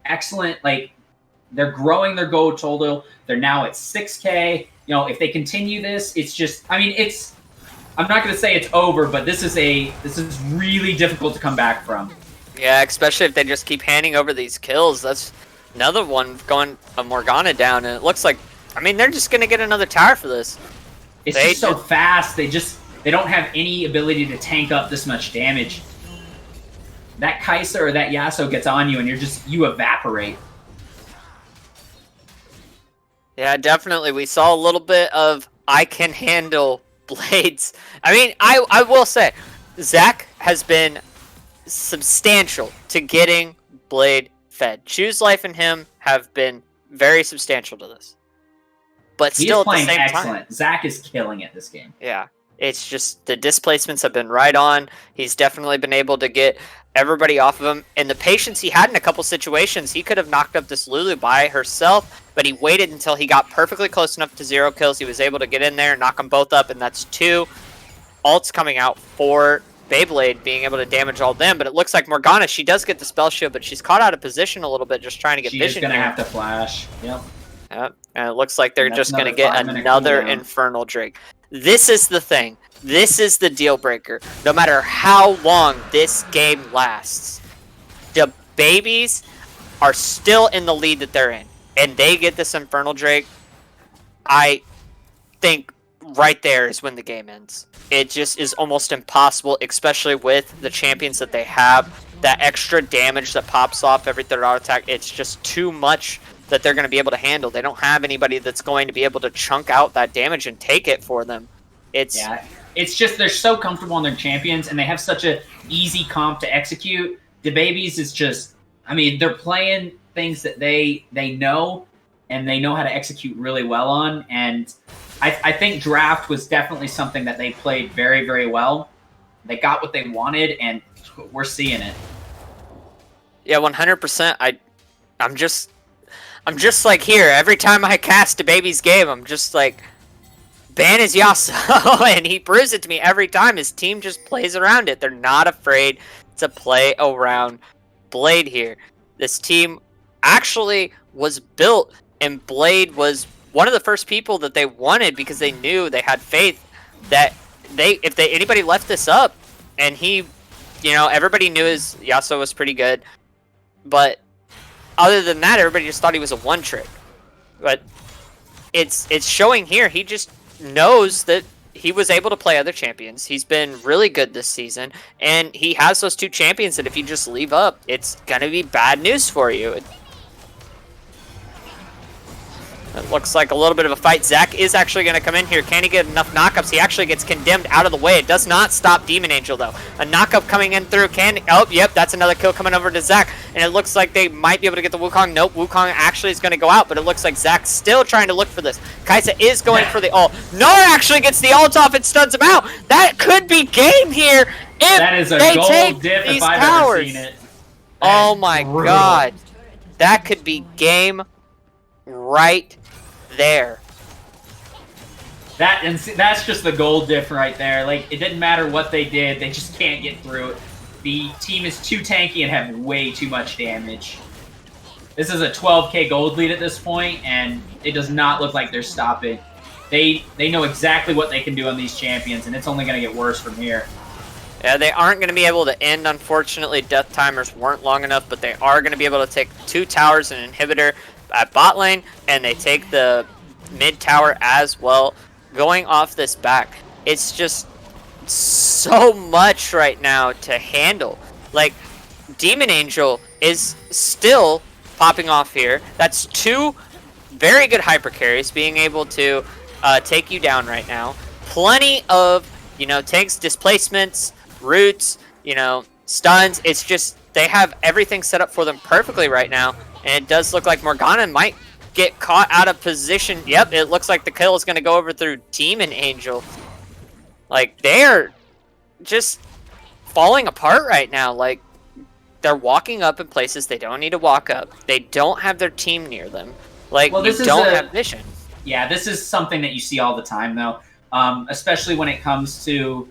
excellent, they're growing their gold total. They're now at 6K. If they continue this, it's just, I'm not going to say it's over, but this is really difficult to come back from. Yeah, especially if they just keep handing over these kills. That's another one going a Morgana down, and it looks like, they're just going to get another tower for this. It's just so fast. They don't have any ability to tank up this much damage. That Kai'Sa or that Yasuo gets on you, and you evaporate. Yeah, definitely. We saw a little bit of I can handle Blades. I will say, Zach has been substantial to getting Blade fed. Choose Life and him have been very substantial to this. But still, at the same excellent. time, Zach is killing it this game. Yeah, it's just the displacements have been right on. He's definitely been able to get everybody off of him. And the patience he had in a couple situations, he could have knocked up this Lulu by herself, but he waited until he got perfectly close enough to 0 kills. He was able to get in there and knock them both up, and that's 2 ults coming out for Beyblade being able to damage all them. But it looks like Morgana, she does get the spell shield, but she's caught out of position a little bit just trying to get vision. She's going to have to flash. Yep. Yep. And it looks like they're just going to get another Infernal Drake. This is the thing. This is the deal breaker. No matter how long this game lasts, DaBabieZ are still in the lead that they're in. And they get this Infernal Drake. I think right there is when the game ends. It just is almost impossible, especially with the champions that they have. That extra damage that pops off every third auto attack, it's just too much that they're going to be able to handle. They don't have anybody that's going to be able to chunk out that damage and take it for them. It's just they're so comfortable on their champions, and they have such a easy comp to execute. DaBabieZ is just, they're playing things that they know, and they know how to execute really well on. And I think draft was definitely something that they played very, very well. They got what they wanted, and we're seeing it. Yeah, 100%. I'm just like here. Every time I cast DaBabieZ game, I'm just like, ban his Yasuo, and he proves it to me every time. His team just plays around it. They're not afraid to play around Blade here. This team actually was built, and Blade was one of the first people that they wanted because they knew they had faith that if anybody left this up, and he, everybody knew his Yasuo was pretty good, but other than that, everybody just thought he was a one trick. But it's showing here. He just knows that he was able to play other champions. He's been really good this season, and he has those 2 champions that if you just leave up, it's gonna be bad news for you. It looks like a little bit of a fight. Zach is actually going to come in here. Can he get enough knockups? He actually gets condemned out of the way. It does not stop Demon Angel, though. A knockup coming in through. Oh, yep, that's another kill coming over to Zach. And it looks like they might be able to get the Wukong. Nope, Wukong actually is going to go out, but it looks like Zach's still trying to look for this. Kaisa is going for the ult. Nor actually gets the ult off and stuns him out. That could be game here if that is a they gold take diff these if I've towers. ever seen it. Oh my god. That could be game right there. That's just the gold diff right there. Like, it didn't matter what they did, they just can't get through it. The team is too tanky and have way too much damage. This is a 12k gold lead at this point, and it does not look like they're stopping. They know exactly what they can do on these champions, and it's only going to get worse from here. Yeah, they aren't going to be able to end. Unfortunately, death timers weren't long enough, but they are going to be able to take 2 towers and an inhibitor at bot lane, and they take the mid tower as well. Going off this back, it's just so much right now to handle. Like, Demon Angel is still popping off here. That's 2 very good hyper carries being able to take you down right now. Plenty of, tanks, displacements, roots, stuns. It's just they have everything set up for them perfectly right now, and it does look like Morgana might get caught out of position. Yep, it looks like the kill is going to go over through Demon Angel. Like, they're just falling apart right now. Like, they're walking up in places they don't need to walk up. They don't have their team near them. Like, well, you don't have vision. Yeah, this is something that you see all the time, though. Especially when it comes to,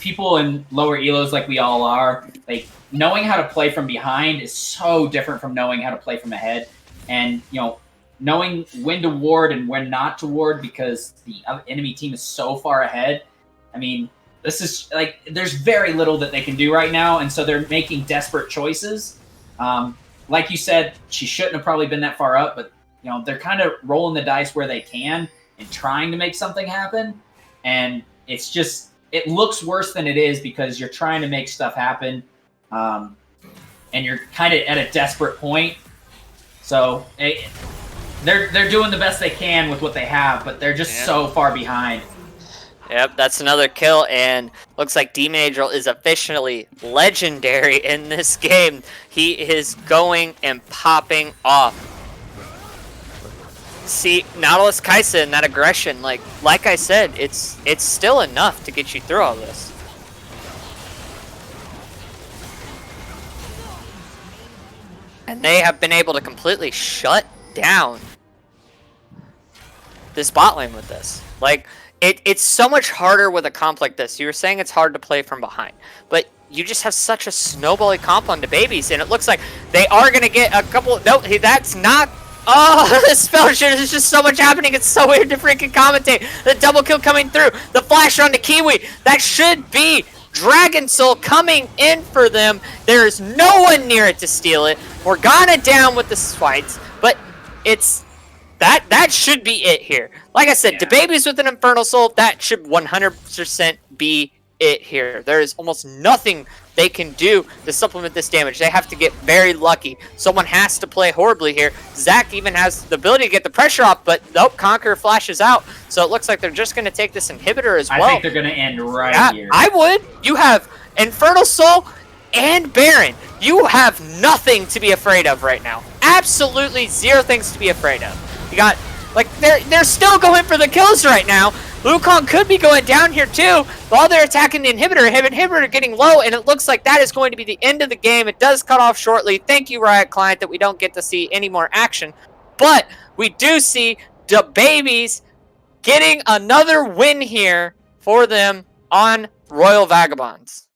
people in lower elos like we all are. Like, knowing how to play from behind is so different from knowing how to play from ahead. And, knowing when to ward and when not to ward because the enemy team is so far ahead. I mean, this is, like, there's very little that they can do right now, and so they're making desperate choices. Like you said, she shouldn't have probably been that far up, but, they're kind of rolling the dice where they can and trying to make something happen. And it's just, it looks worse than it is because you're trying to make stuff happen, and you're kind of at a desperate point. So they're doing the best they can with what they have, but they're just so far behind. Yep, that's another kill, and looks like Demon Angel is officially legendary in this game. He is going and popping off. See, Nautilus Kaisa and that aggression, like I said, it's still enough to get you through all this. And they have been able to completely shut down this bot lane with this. Like, it's so much harder with a comp like this. You were saying it's hard to play from behind, but you just have such a snowbally comp on DaBabieZ, and it looks like they are going to get a couple. No, that's not. Oh, the spell shit, there's just so much happening. It's so weird to freaking commentate. The double kill coming through. The flash onto Kiwi. That should be Dragon Soul coming in for them. There is no one near it to steal it. Morgana down with the swipes, but it's that should be it here. Like I said, DaBabieZ with an Infernal Soul, that should 100% be it here. There is almost nothing they can do to supplement this damage. They have to get very lucky. Someone has to play horribly here. Zach even has the ability to get the pressure off, but nope, Conqueror flashes out. So it looks like they're just going to take this inhibitor as well. I think they're going to end right here. I would. You have Infernal Soul and Baron. You have nothing to be afraid of right now. Absolutely zero things to be afraid of. You got, like, they're still going for the kills right now. Wukong could be going down here too while they're attacking the inhibitor. Inhibitor getting low, and it looks like that is going to be the end of the game. It does cut off shortly. Thank you, Riot Client, that we don't get to see any more action. But we do see DaBabieZ getting another win here for them on Royal Vagabonds.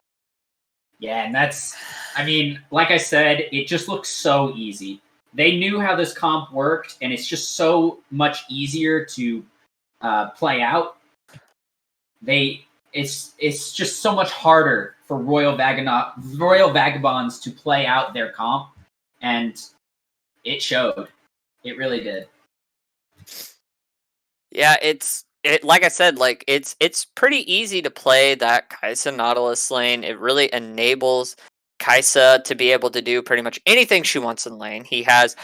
Yeah, and that's, I mean, like I said, it just looks so easy. They knew how this comp worked, and it's just so much easier to play out. It's just so much harder for Royal Vagabonds to play out their comp, and it showed. It really did. Yeah, like I said, like it's pretty easy to play that Kaisa Nautilus lane. It really enables Kaisa to be able to do pretty much anything she wants in lane. He has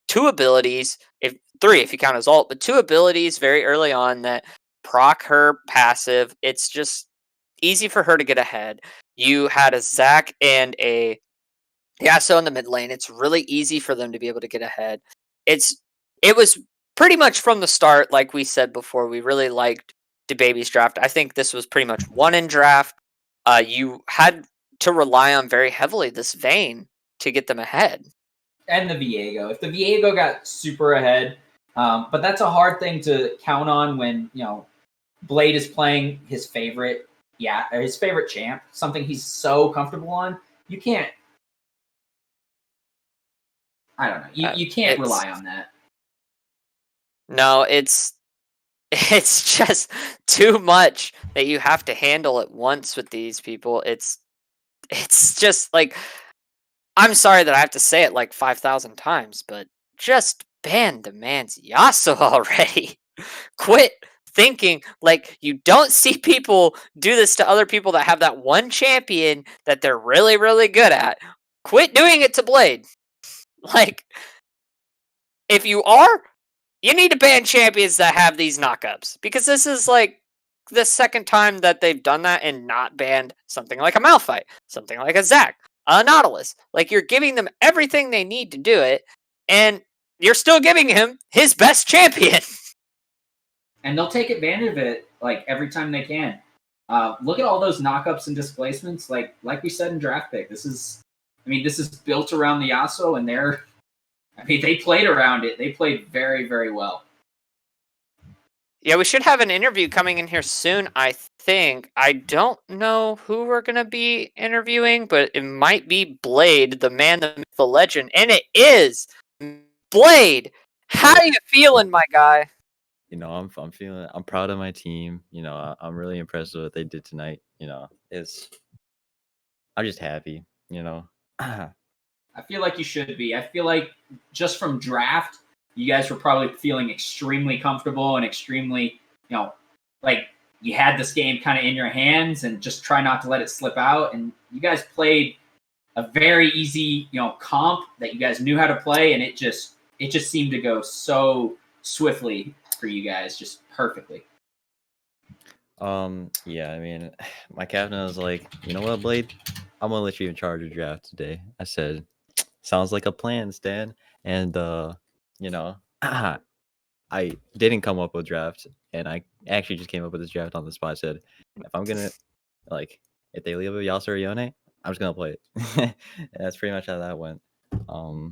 two abilities, if three if you count his ult, but two abilities very early on that proc her passive. It's just easy for her to get ahead. You had a Zac and a Yasuo in the mid lane. It's really easy for them to be able to get ahead. It was pretty much from the start, like we said before, we really liked DaBabieZ draft. I think this was pretty much one in draft. You had to rely on very heavily this Vayne to get them ahead. And the Viego. If the Viego got super ahead, but that's a hard thing to count on when, Blade is playing his favorite, his favorite champ, something he's so comfortable on. You can't, I don't know. You can't rely on that. No, it's just too much that you have to handle at once with these people. It's just like, I'm sorry that I have to say it like 5,000 times, but just ban the man's Yasuo already. Quit thinking like you don't see people do this to other people that have that one champion that they're really, really good at. Quit doing it to Blade. Like, if you are, you need to ban champions that have these knockups, because this is like the second time that they've done that and not banned something like a Malphite, something like a Zac, a Nautilus. Like, you're giving them everything they need to do it, and you're still giving him his best champion. And they'll take advantage of it like every time they can. Look at all those knockups and displacements. Like we said in draft pick, this is built around the Yasuo, and they played around it. They played very, very well. Yeah, we should have an interview coming in here soon, I think. I don't know who we're going to be interviewing, but it might be Blade, the man, the myth, the legend. And it is Blade. How are you feeling, my guy? I'm proud of my team. I'm really impressed with what they did tonight. I'm just happy, I feel like you should be. I feel like just from draft, you guys were probably feeling extremely comfortable and extremely, like you had this game kind of in your hands and just try not to let it slip out. And you guys played a very easy, comp that you guys knew how to play, and it just seemed to go so swiftly for you guys, just perfectly. Yeah, my captain was like, you know what, Blade? I'm gonna let you in charge of draft today. I said, sounds like a plan, Stan. And I didn't come up with draft, and I actually just came up with this draft on the spot. I said, if I'm gonna if they leave a Yasuo or Yone, I'm just gonna play it. And that's pretty much how that went.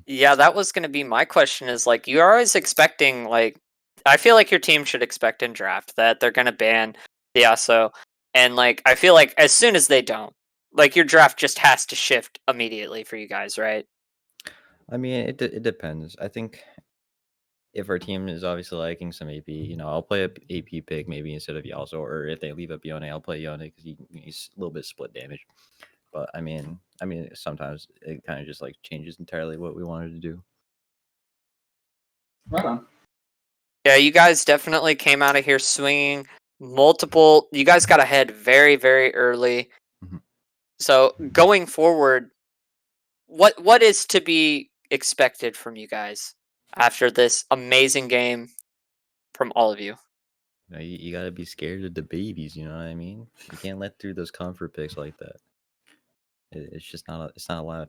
Yeah, that was gonna be my question, is like, you're always expecting, like, I feel like your team should expect in draft that they're gonna ban the Yasuo, and like, I feel like as soon as they don't, like, your draft just has to shift immediately for you guys, right? It depends. I think if our team is obviously liking some AP, I'll play a AP pick maybe instead of Yasuo, or if they leave up Yone, I'll play Yone because he's a little bit split damage. But sometimes it kind of just like changes entirely what we wanted to do. Right on. Yeah, you guys definitely came out of here swinging multiple. You guys got ahead very, very early. Mm-hmm. So going forward, what is to be expected from you guys after this amazing game from all of you? You gotta be scared of the babies. You know what I mean? You can't let through those comfort picks like that. It's just not. It's not allowed.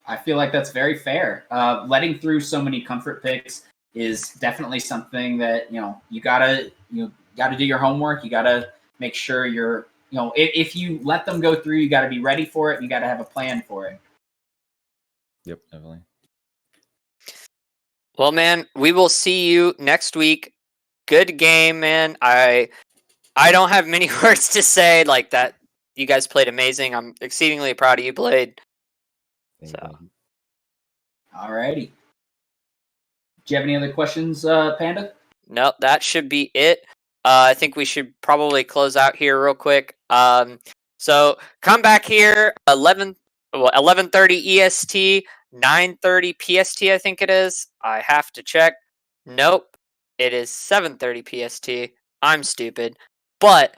I feel like that's very fair. Letting through so many comfort picks is definitely something that you gotta do your homework. You gotta make sure you're if you let them go through, you gotta be ready for it. And you gotta have a plan for it. Yep, definitely. Well, man, we will see you next week. Good game, man. I don't have many words to say like that. You guys played amazing. I'm exceedingly proud of you, Blade. So, alrighty. Do you have any other questions, Panda? No, that should be it. I think we should probably close out here real quick. So come back here 11:30 EST, 9:30 PST. I think it is. I have to check. Nope, it is 7:30 PST. I'm stupid, but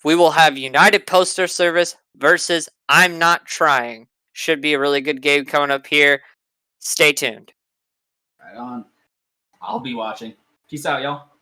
we will have United Poster Service versus I'm Not Trying. Should be a really good game coming up here. Stay tuned. Right on. I'll be watching. Peace out, y'all.